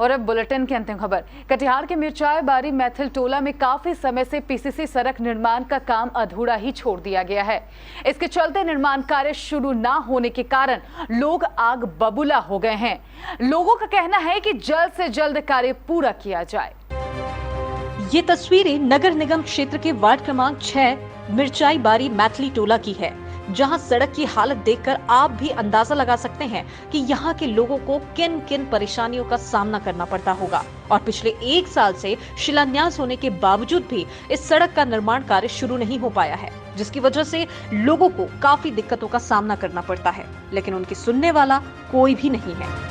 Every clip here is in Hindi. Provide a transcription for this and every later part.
और अब बुलेटिन की अंतिम खबर। कटिहार के मिर्चाई बारी मैथिल टोला में काफी समय से पीसीसी सड़क निर्माण का काम अधूरा ही छोड़ दिया गया है। इसके चलते निर्माण कार्य शुरू न होने के कारण लोग आग बबूला हो गए हैं। लोगों का कहना है कि जल्द से जल्द कार्य पूरा किया जाए। ये तस्वीरें नगर निगम क्षेत्र के वार्ड क्रमांक 6 मिर्चाई बारी मैथिली टोला की है, जहां सड़क की हालत देखकर आप भी अंदाजा लगा सकते हैं कि यहां के लोगों को किन किन परेशानियों का सामना करना पड़ता होगा। और पिछले 1 साल से शिलान्यास होने के बावजूद भी इस सड़क का निर्माण कार्य शुरू नहीं हो पाया है, जिसकी वजह से लोगों को काफी दिक्कतों का सामना करना पड़ता है, लेकिन उनकी सुनने वाला कोई भी नहीं है।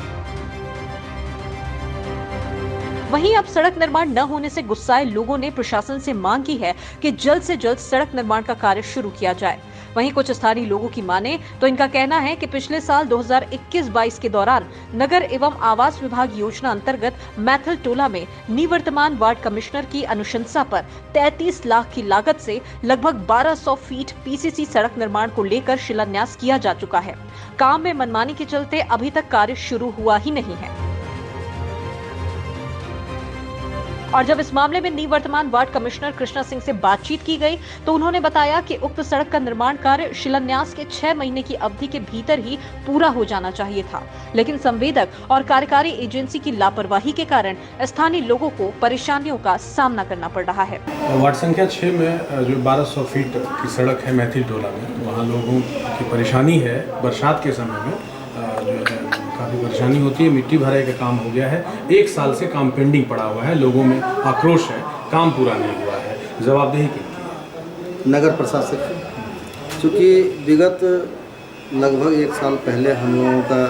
वहीं अब सड़क निर्माण न होने से गुस्साए लोगों ने प्रशासन से मांग की है कि जल्द से जल्द सड़क निर्माण का कार्य शुरू किया जाए। वहीं कुछ स्थानीय लोगों की माने तो इनका कहना है कि पिछले साल 2021-22 के दौरान नगर एवं आवास विभाग योजना अंतर्गत मैथिल टोला में निवर्तमान वार्ड कमिश्नर की अनुशंसा पर 33 लाख की लागत से लगभग 1200 फीट पीसीसी सड़क निर्माण को लेकर शिलान्यास किया जा चुका है। काम में मनमानी के चलते अभी तक कार्य शुरू हुआ ही नहीं है। और जब इस मामले में निवर्तमान वार्ड कमिश्नर कृष्णा सिंह से बातचीत की गई तो उन्होंने बताया कि उक्त सड़क का निर्माण कार्य शिलान्यास के 6 महीने की अवधि के भीतर ही पूरा हो जाना चाहिए था, लेकिन संवेदक और कार्यकारी एजेंसी की लापरवाही के कारण स्थानीय लोगों को परेशानियों का सामना करना पड़ रहा है। वार्ड संख्या 6 में जो 1200 फीट की सड़क है मैथिल टोला में, वहाँ लोगों की परेशानी है। बरसात के समय में जो है काफ़ी परेशानी होती है। मिट्टी भराई का काम हो गया है, 1 साल से काम पेंडिंग पड़ा हुआ है। लोगों में आक्रोश है, काम पूरा नहीं हुआ है। जवाबदेही की नगर प्रशासक, चूँकि विगत लगभग 1 साल पहले हम लोगों का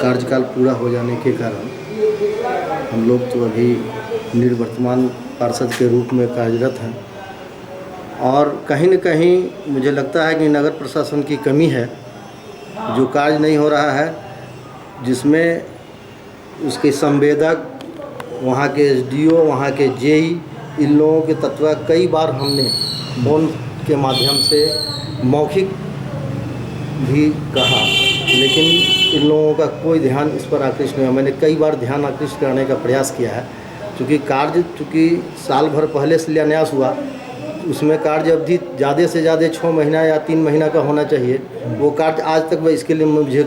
कार्यकाल पूरा हो जाने के कारण हम लोग तो अभी निवर्तमान पार्षद के रूप में कार्यरत हैं, और कहीं न कहीं मुझे लगता है कि नगर प्रशासन की कमी है, जो कार्य नहीं हो रहा है, जिसमें उसके संवेदक, वहाँ के एसडीओ, वहाँ के जेई, इन लोगों के तत्व कई बार हमने फोन के माध्यम से मौखिक भी कहा, लेकिन इन लोगों का कोई ध्यान इस पर आकृष्ट नहीं हुआ। मैंने कई बार ध्यान आकृष्ट करने का प्रयास किया है, चूँकि साल भर पहले शिलान्यास हुआ, उसमें कार्य अवधि ज़्यादा से ज़्यादा 6 महीना या 3 महीना का होना चाहिए। वो कार्य आज तक वह, इसके लिए मुझे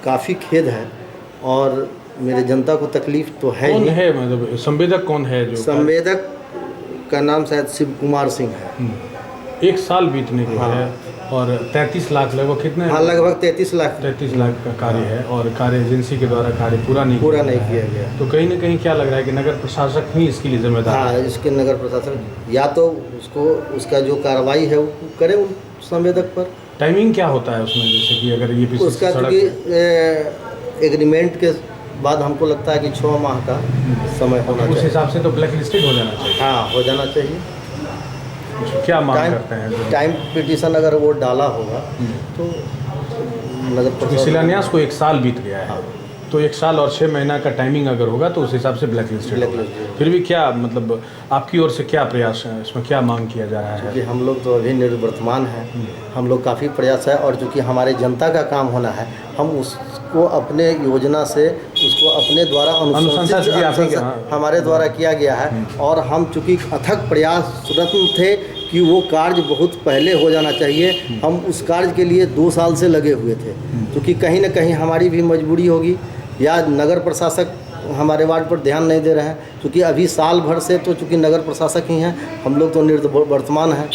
काफ़ी खेद है और मेरे जनता को तकलीफ़ तो है। कौन है, मतलब संवेदक कौन है? जो संवेदक का नाम शायद शिव कुमार सिंह है। 1 साल बीतने को है और 33 लाख लगभग कितने? हाँ, लगभग 33 लाख का कार्य है और कार्य एजेंसी के द्वारा कार्य पूरा नहीं किया गया। तो कहीं न कहीं क्या लग रहा है कि नगर प्रशासक ही इसके लिए जिम्मेदार है? हाँ, इसके नगर प्रशासक या तो उसका जो कार्रवाई है वो करे उन संवेदक पर। टाइमिंग क्या होता है उसमें, जैसे कि अगर ये उसका क्योंकि एग्रीमेंट के बाद हमको लगता है कि 6 माह का समय होना चाहिए। उस हिसाब से तो ब्लैक लिस्टेड हो जाना चाहिए। हाँ, हो जाना चाहिए। क्या मांग करते हैं? टाइम पिटीशन अगर वो डाला होगा तो नगर शिलान्यास को 1 साल बीत गया है। हाँ। तो 1 साल और 6 महीना का टाइमिंग अगर होगा तो उस हिसाब से ब्लैक लिस्टेड होगा। फिर भी क्या, मतलब आपकी ओर से क्या प्रयास है, इसमें क्या मांग किया जा रहा है? कि हम लोग तो अभी निवर्तमान हैं, हम लोग काफ़ी प्रयास है, और चूँकि हमारे जनता का काम होना है, हम उसको अपने योजना से उसको अपने द्वारा अनुशंसित हमारे द्वारा किया गया है। और हम चूँकि अथक प्रयासरत थे कि वो कार्य बहुत पहले हो जाना चाहिए, हम उस कार्य के लिए 2 साल से लगे हुए थे। क्योंकि कहीं ना कहीं हमारी भी मजबूरी होगी या नगर प्रशासक हमारे वार्ड पर ध्यान नहीं दे रहे हैं, क्योंकि अभी साल भर से तो चूँकि नगर प्रशासक ही हैं, हम लोग तो निवर्तमान हैं,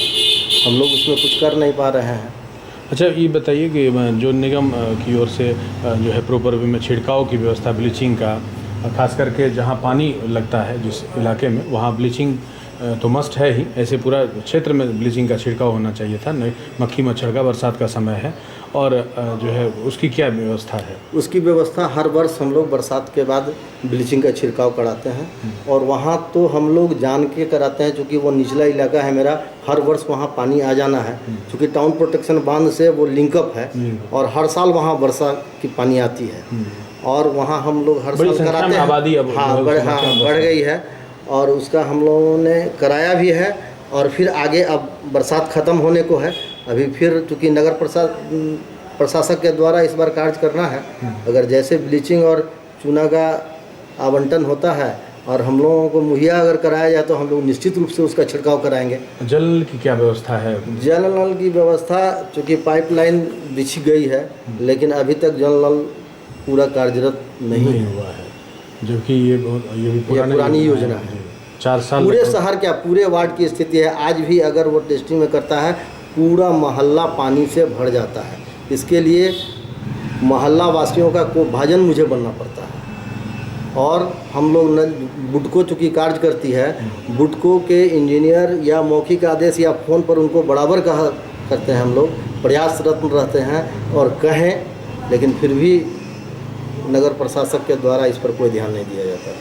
हम लोग उसमें कुछ कर नहीं पा रहे हैं। अच्छा, ये बताइए कि जो निगम की ओर से जो है प्रॉपर वे में छिड़काव की व्यवस्था, ब्लीचिंग का, खास करके जहाँ पानी लगता है जिस इलाके में, वहाँ ब्लीचिंग तो मस्ट है ही। ऐसे पूरा क्षेत्र में ब्लीचिंग का छिड़काव होना चाहिए था। मक्खी मच्छर का बरसात का समय है और जो है उसकी क्या व्यवस्था है? उसकी व्यवस्था हर वर्ष हम लोग बरसात के बाद ब्लीचिंग का छिड़काव कराते हैं, और वहाँ तो हम लोग जान के कराते हैं, क्योंकि वो निचला इलाका है मेरा, हर वर्ष वहाँ पानी आ जाना है। क्योंकि टाउन प्रोटेक्शन बांध से वो लिंकअप है और हर साल वहाँ वर्षा की पानी आती है, और वहाँ हम लोग हर साल कराते हैं। आबादी अब बढ़ गई है, और उसका हम लोगों ने कराया भी है। और फिर आगे अब बरसात ख़त्म होने को है, अभी फिर चूँकि नगर प्रशासक के द्वारा इस बार कार्य करना है। अगर जैसे ब्लीचिंग और चूना का आवंटन होता है और हम लोगों को मुहैया अगर कराया जाए तो हम लोग निश्चित रूप से उसका छिड़काव कराएंगे। जल नल की क्या व्यवस्था है? जल नल की व्यवस्था चूँकि पाइपलाइन बिछी गई है लेकिन अभी तक जल नल पूरा कार्यरत नहीं हुआ है, जबकि ये भी पुरानी योजना है। 4 साल पूरे शहर क्या पूरे वार्ड की स्थिति है। आज भी अगर वो टेस्टिंग में करता है पूरा मोहल्ला पानी से भर जाता है। इसके लिए मोहल्ला वासियों का को भाजन मुझे बनना पड़ता है और हम लोग बुडको चूँकि कार्य करती है, बुडको के इंजीनियर या मौखिक आदेश या फ़ोन पर उनको बराबर करते हैं। हम लोग प्रयासरत रहते हैं और कहें, लेकिन फिर भी नगर प्रशासक के द्वारा इस पर कोई ध्यान नहीं दिया जाता।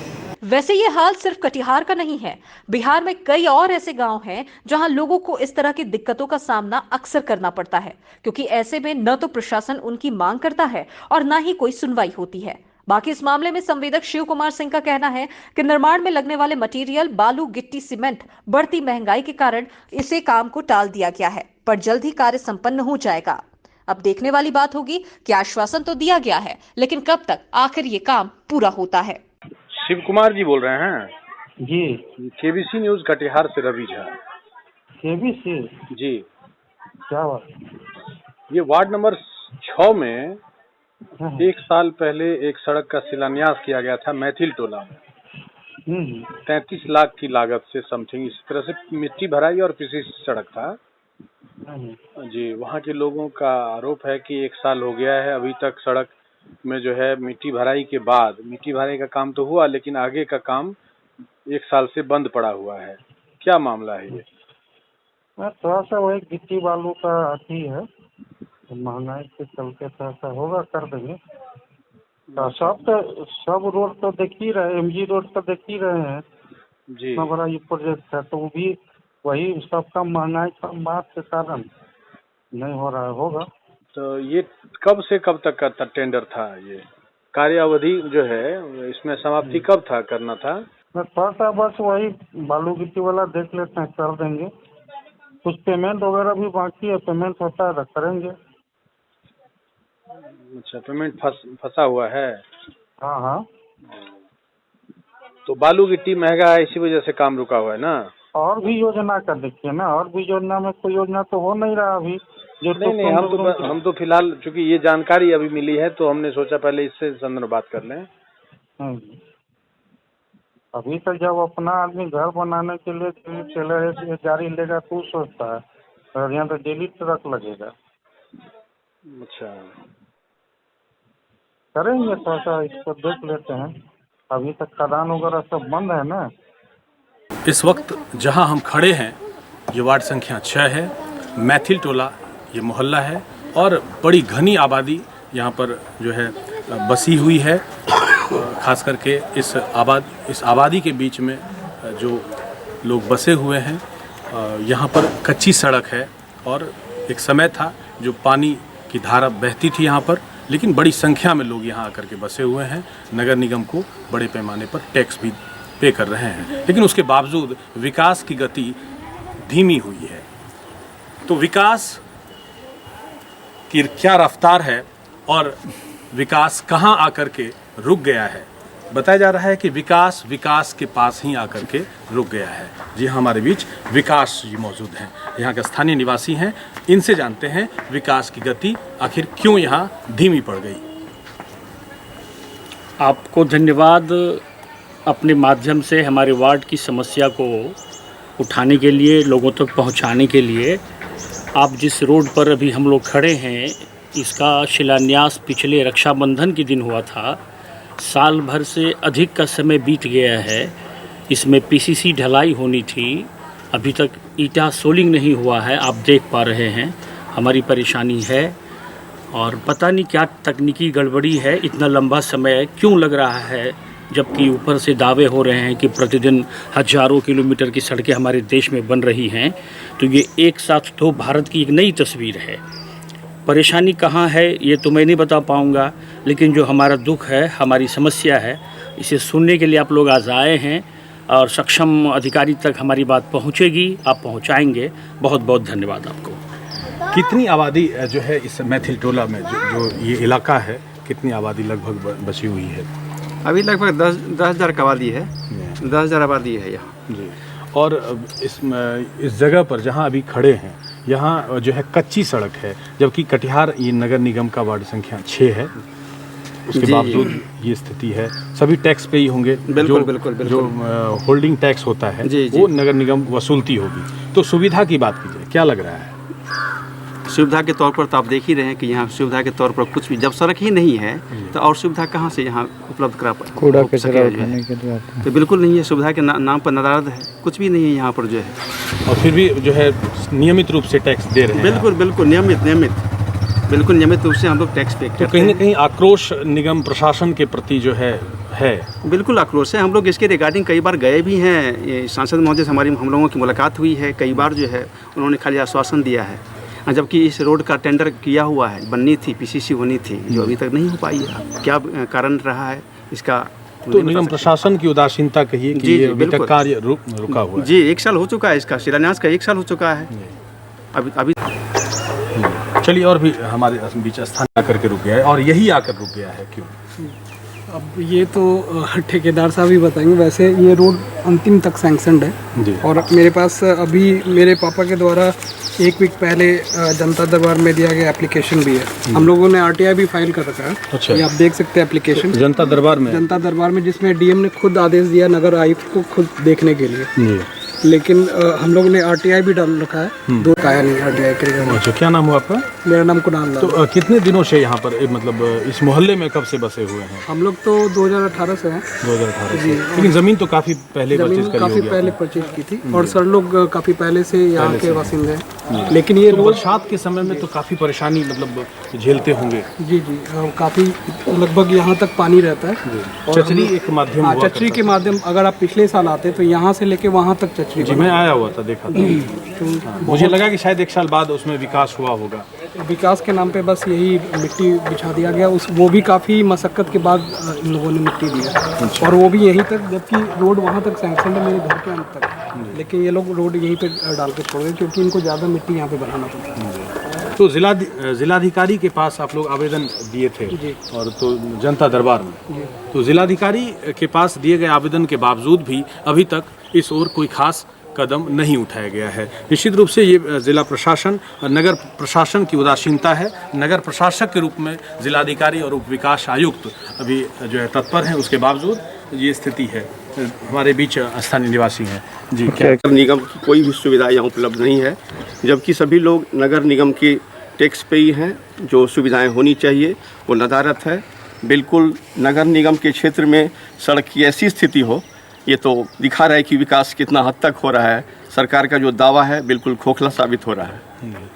वैसे ये हाल सिर्फ कटिहार का नहीं है। बिहार में कई और ऐसे गांव हैं जहां लोगों को इस तरह की दिक्कतों का सामना अक्सर करना पड़ता है, क्योंकि ऐसे में न तो प्रशासन उनकी मांग करता है और न ही कोई सुनवाई होती है। बाकी इस मामले में संवेदक शिव कुमार सिंह का कहना है कि निर्माण में लगने वाले मटेरियल बालू, गिट्टी, सीमेंट बढ़ती महंगाई के कारण इसे काम को टाल दिया गया है, पर जल्द ही कार्य संपन्न हो जाएगा। अब देखने वाली बात होगी कि आश्वासन तो दिया गया है, लेकिन कब तक आखिर ये काम पूरा होता है। शिव कुमार जी बोल रहे हैं जी। केबीसी न्यूज कटिहार से रवि झा। केबीसी जी, क्या बात? ये वार्ड नंबर 6 में 1 साल पहले एक सड़क का शिलान्यास किया गया था मैथिल टोला में। 33 लाख की लागत से समथिंग इस तरह से मिट्टी भराई और पीसीसी सड़क था। जी, वहाँ के लोगों का आरोप है कि 1 साल हो गया है, अभी तक सड़क में जो है मिट्टी भराई के बाद मिट्टी भराई का काम तो हुआ लेकिन आगे का काम 1 साल से बंद पड़ा हुआ है। क्या मामला है ये? थोड़ा सा वही गिट्टी बालू का अति है, महंगाई के चलते थोड़ा सा होगा, कर देंगे। तो सब रोड तो देख ही रहे, एमजी रोड तो देख ही रहे हैं जी। इतना बड़ा ये प्रोजेक्ट है, तो वो भी वही सबका महंगाई कम बात के कारण नहीं हो रहा होगा। तो ये कब से कब तक का टेंडर था? ये कार्यावधि जो है इसमें समाप्ति कब था करना था? थोड़ा सा बस वही बालू गिट्टी वाला देख लेते हैं, कर देंगे। कुछ पेमेंट वगैरह भी बाकी है, पेमेंट होता है तो करेंगे। अच्छा, पेमेंट फंसा हुआ है। हाँ हाँ। तो बालू गिट्टी महंगा है, इसी वजह से काम रुका हुआ है ना। और भी योजना का देखिए ना, और भी योजना में कोई योजना तो हो नहीं रहा अभी जो। नहीं, हम तो फिलहाल चूंकि ये जानकारी अभी मिली है तो हमने सोचा पहले इससे संदर्भ बात कर लें। अभी तक जब अपना आदमी घर बनाने के लिए टेलर जारी लेगा तो सोचता है, और यहाँ तो डेली ट्रक लगेगा। अच्छा, करेंगे, थोड़ा सा इसको देख लेते हैं। अभी तक खदान वगैरह सब बंद है ना। इस वक्त जहां हम खड़े हैं ये वार्ड संख्या 6 है, मैथिल टोला ये मोहल्ला है और बड़ी घनी आबादी यहाँ पर जो है बसी हुई है। खास करके इस आबादी के बीच में जो लोग बसे हुए हैं, यहाँ पर कच्ची सड़क है और एक समय था जो पानी की धारा बहती थी यहाँ पर, लेकिन बड़ी संख्या में लोग यहाँ आकर के बसे हुए हैं। नगर निगम को बड़े पैमाने पर टैक्स भी पे कर रहे हैं, लेकिन उसके बावजूद विकास की गति धीमी हुई है। तो विकास की क्या रफ्तार है और विकास कहाँ आकर के रुक गया है? बताया जा रहा है कि विकास के पास ही आकर के रुक गया है। जी हाँ, हमारे बीच विकास जी मौजूद हैं, यहाँ के स्थानीय निवासी हैं। इनसे जानते हैं विकास की गति आखिर क्यों यहाँ धीमी पड़ गई। आपको धन्यवाद अपने माध्यम से हमारे वार्ड की समस्या को उठाने के लिए, लोगों तक पहुंचाने के लिए। आप जिस रोड पर अभी हम लोग खड़े हैं, इसका शिलान्यास पिछले रक्षाबंधन के दिन हुआ था। साल भर से अधिक का समय बीत गया है। इसमें पीसीसी ढलाई होनी थी, अभी तक ईटा सोलिंग नहीं हुआ है। आप देख पा रहे हैं हमारी परेशानी है, और पता नहीं क्या तकनीकी गड़बड़ी है, इतना लंबा समय क्यों लग रहा है, जबकि ऊपर से दावे हो रहे हैं कि प्रतिदिन हजारों किलोमीटर की सड़कें हमारे देश में बन रही हैं। तो ये एक साथ तो भारत की एक नई तस्वीर है। परेशानी कहाँ है ये तो मैं नहीं बता पाऊँगा, लेकिन जो हमारा दुख है, हमारी समस्या है, इसे सुनने के लिए आप लोग आज आए हैं और सक्षम अधिकारी तक हमारी बात पहुँचेगी, आप पहुँचाएँगे। बहुत बहुत धन्यवाद आपको। कितनी आबादी जो है इस मैथिल टोला में, जो ये इलाका है, कितनी आबादी लगभग बची हुई है? अभी लगभग 10,000 की आबादी है, 10,000 आबादी है यहाँ जी। और इस जगह पर जहाँ अभी खड़े हैं, यहाँ जो है कच्ची सड़क है, जबकि कटिहार ये नगर निगम का वार्ड संख्या 6 है। उसके बावजूद ये स्थिति है। सभी टैक्स पे ही होंगे। बिल्कुल, बिल्कुल, बिल्कुल। जो होल्डिंग टैक्स होता है जी, जी। वो नगर निगम वसूलती होगी। तो सुविधा की बात कीजिए, क्या लग रहा है? सुविधा के तौर पर तो आप देख ही रहे हैं कि यहाँ सुविधा के तौर पर कुछ भी, जब सड़क ही नहीं है तो और सुविधा कहाँ से यहाँ उपलब्ध करा पाए? कूड़ा कचरा उठाने के लिए आते हैं। तो बिल्कुल नहीं है, सुविधा के नाम पर नदारद है, कुछ भी नहीं है यहाँ पर जो है। और फिर भी जो है नियमित रूप से टैक्स दे रहे हैं। बिल्कुल बिल्कुल नियमित रूप से हम लोग टैक्स पे करते हैं। तो कहीं ना कहीं आक्रोश निगम प्रशासन के प्रति जो है बिल्कुल आक्रोश है। हम लोग इसके रिगार्डिंग कई बार गए भी हैं, ये सांसद महोदय से हम लोगों की मुलाकात हुई है कई बार जो है, उन्होंने खाली आश्वासन दिया है, जबकि इस रोड का टेंडर किया हुआ है, बननी थी, पीसीसी होनी थी, जो अभी तक नहीं हो पाई है। क्या कारण रहा है इसका? तो निगम प्रशासन की उदासीनता कहिए कि ये अभी तक कार्य रुका हुआ है। जी, 1 साल हो चुका है, इसका शिलान्यास का 1 साल हो चुका है अभी। चलिए, और भी हमारे बीच स्थान आकर के रुक गया है, और यही आकर रुक गया है, क्यों? अब ये तो ठेकेदार साहब ही बताएंगे। वैसे ये रोड अंतिम तक सैंक्शनड है जी। और मेरे पास अभी मेरे पापा के द्वारा 1 वीक पहले जनता दरबार में दिया गया एप्लीकेशन भी है। हम लोगों ने आरटीआई भी फाइल कर रखा है। अच्छा। ये आप देख सकते हैं एप्लीकेशन जनता दरबार में जिसमें डीएम ने खुद आदेश दिया नगर आयुक्त को खुद देखने के लिए। जी। लेकिन हम लोगों ने आरटीआई भी डाल रखा है, 2 आया नहीं आरटीआई करेगा। अच्छा, क्या नाम हुआ आपका? मेरा नाम कुणाल लाल। तो कितने दिनों से यहाँ पर मतलब इस मोहल्ले में कब से बसे हुए हैं? हम लोग तो 2018 से हैं। 2018 से। लेकिन जमीन तो काफी पहले परचेज करी काफी होगी पहले आपने। परचेज की थी और सर लोग काफी पहले से यहाँ के बासिंदे हैं। लेकिन ये तो रोड बरसात के समय में तो काफी परेशानी मतलब झेलते होंगे। जी काफी लगभग यहाँ तक पानी रहता है। और चचरी एक माध्यम हाँ, हुआ चचरी करता के माध्यम, अगर आप पिछले साल आते तो यहाँ से लेके वहाँ तक चचरी। जी, मैं आया हुआ था, देखा था। हाँ, मुझे लगा कि शायद 1 साल बाद उसमें विकास हुआ होगा। विकास के नाम पे बस यही मिट्टी बिछा दिया गया, वो भी काफ़ी मशक्क़त के बाद इन लोगों ने मिट्टी दिया और वो भी यहीं तक, जबकि रोड वहाँ तक सैंक्शन है मेरे घर के अंत तक। लेकिन ये लोग रोड यहीं पे डाल के छोड़ गए क्योंकि इनको ज़्यादा मिट्टी यहाँ पे बनाना पड़ता है। तो जिलाधिकारी के पास आप लोग आवेदन दिए थे और तो जनता दरबार में, तो जिलाधिकारी के पास दिए गए आवेदन के बावजूद भी अभी तक इस ओर कोई खास कदम नहीं उठाया गया है। निश्चित रूप से ये जिला प्रशासन और नगर प्रशासन की उदासीनता है। नगर प्रशासक के रूप में जिलाधिकारी और उप विकास आयुक्त अभी जो है तत्पर हैं, उसके बावजूद ये स्थिति है। हमारे बीच स्थानीय निवासी हैं जी। क्या नगर निगम की कोई भी सुविधा यहाँ उपलब्ध नहीं है, जबकि सभी लोग नगर निगम के टैक्स पे ही हैं। जो सुविधाएं होनी चाहिए वो नदारत है। बिल्कुल नगर निगम के क्षेत्र में सड़क की ऐसी स्थिति हो, ये तो दिखा रहा है कि विकास कितना हद तक हो रहा है। सरकार का जो दावा है बिल्कुल खोखला साबित हो रहा है।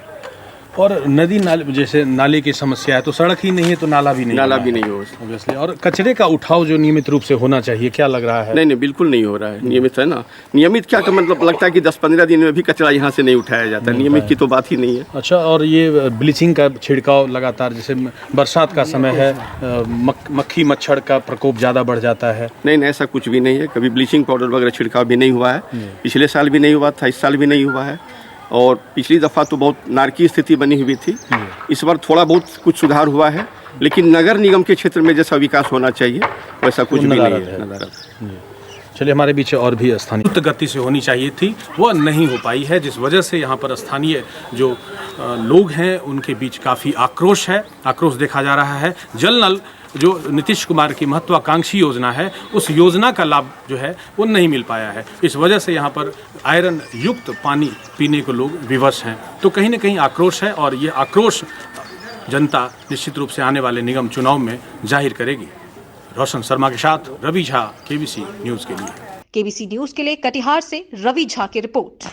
और नदी नाले, जैसे नाले की समस्या है, तो सड़क ही नहीं है तो नाला भी नहीं हो ऑब्वियसली। और कचरे का उठाव जो नियमित रूप से होना चाहिए, क्या लग रहा है? नहीं, बिल्कुल नहीं हो रहा है। नियमित है ना, नियमित क्या का मतलब लगता है कि 10-15 दिन में भी कचरा यहाँ से नहीं उठाया जाता। नियमित की तो बात ही नहीं है। अच्छा, और ये ब्लीचिंग का छिड़काव लगातार, जैसे बरसात का समय है, मक्खी मच्छर का प्रकोप ज़्यादा बढ़ जाता है। नहीं, ऐसा कुछ भी नहीं है। कभी ब्लीचिंग पाउडर वगैरह छिड़काव भी नहीं हुआ है। पिछले साल भी नहीं हुआ था, इस साल भी नहीं हुआ है। और पिछली दफ़ा तो बहुत नारकी स्थिति बनी हुई थी। इस बार थोड़ा बहुत कुछ सुधार हुआ है, लेकिन नगर निगम के क्षेत्र में जैसा विकास होना चाहिए वैसा कुछ भी नहीं है। चलिए, हमारे बीच और भी स्थानीय गति से होनी चाहिए थी, वो नहीं हो पाई है, जिस वजह से यहाँ पर स्थानीय जो लोग हैं उनके बीच काफ़ी आक्रोश है। आक्रोश देखा जा रहा है। जल नल जो नीतीश कुमार की महत्वाकांक्षी योजना है, उस योजना का लाभ जो है वो नहीं मिल पाया है। इस वजह से यहाँ पर आयरन युक्त पानी पीने को लोग विवश हैं। तो कहीं ना कहीं आक्रोश है और ये आक्रोश जनता निश्चित रूप से आने वाले निगम चुनाव में जाहिर करेगी। रोशन शर्मा के साथ रवि झा, केबीसी न्यूज़ के लिए। केबीसी न्यूज़ के लिए कटिहार से रवि झा की रिपोर्ट।